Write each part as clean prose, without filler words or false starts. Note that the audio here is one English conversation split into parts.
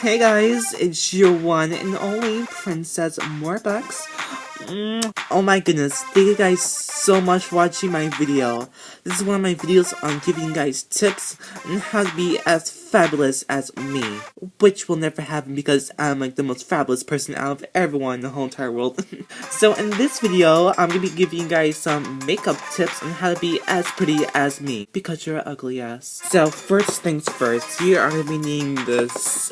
Hey guys, it's your one and only Princess Morbucks. Oh my goodness, thank you guys so much for watching my video. This is one of my videos on giving you guys tips on how to be as fabulous as me. Which will never happen because I'm like the most fabulous person out of everyone in the whole entire world. So in this video, I'm gonna be giving you guys some makeup tips on how to be as pretty as me. Because you're ugly ass. So first things first, you are gonna be needing this,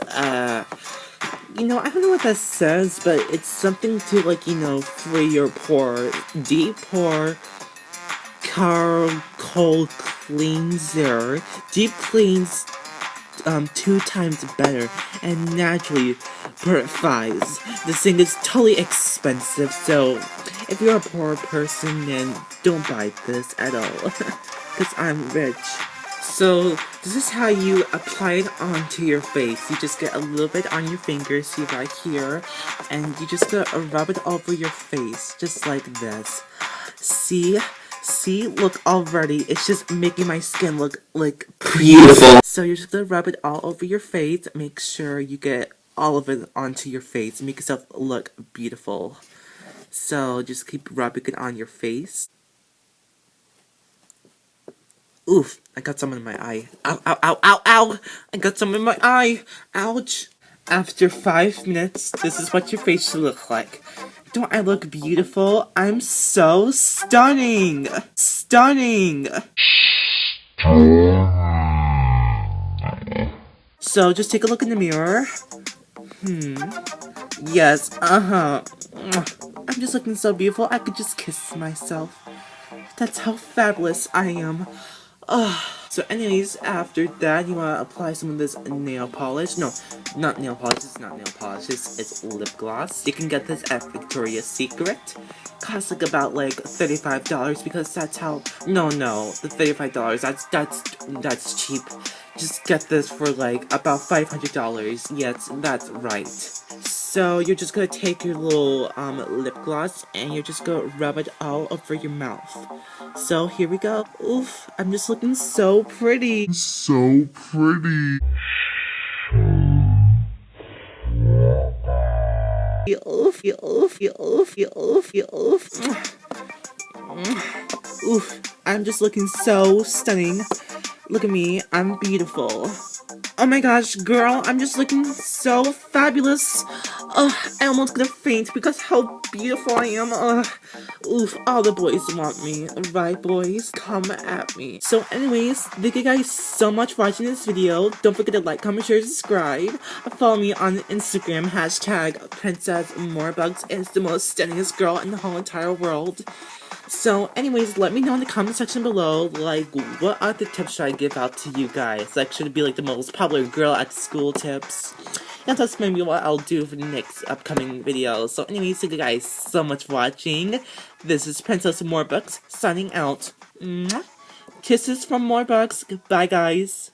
you know, I don't know what that says, but it's something to, like, you know, free your pore. Deep pore charcoal cleanser. Deep cleans 2 times better and naturally purifies. This thing is totally expensive, so if you're a poor person, then don't buy this at all. Because I'm rich. So, this is how you apply it onto your face. You just get a little bit on your fingers, see right here, and you just rub it over your face, just like this. See? See? Look already, it's just making my skin look, like, beautiful. So you're just gonna rub it all over your face, make sure you get all of it onto your face, make yourself look beautiful. So, just keep rubbing it on your face. Oof, I got some in my eye. Ow, ow, ow, ow, ow! I got some in my eye! Ouch! After 5 minutes, this is what your face should look like. Don't I look beautiful? I'm so stunning! Stunning! So, just take a look in the mirror. Yes, I'm just looking so beautiful, I could just kiss myself. That's how fabulous I am. So anyways, after that, you want to apply some of this nail polish. No, not nail polish, it's not nail polish, it's lip gloss. You can get this at Victoria's Secret. Costs like about like $35 because that's how, no, the $35, that's cheap. Just get this for like about $500. Yes, that's right. So you're just gonna take your little lip gloss and you're just gonna rub it all over your mouth. So here we go. Oof, I'm just looking so pretty. So pretty. Oof, oof, oof, oof, oof. Oof, I'm just looking so stunning. Look at me, I'm beautiful. Oh my gosh, girl, I'm just looking so fabulous. I almost gonna faint because how beautiful I am. Oof, all the boys want me. Right, boys? Come at me. So anyways, thank you guys so much for watching this video. Don't forget to like, comment, share, subscribe. Follow me on Instagram, hashtag Princess Morbucks is the most stunningest girl in the whole entire world. So anyways, let me know in the comment section below, like, what other tips should I give out to you guys? Like, should it be like the most popular girl at school tips? And that's maybe what I'll do for the next upcoming video. So anyways, thank you guys so much for watching. This is Princess Morbucks signing out. Mwah. Kisses from Morbucks. Goodbye, guys.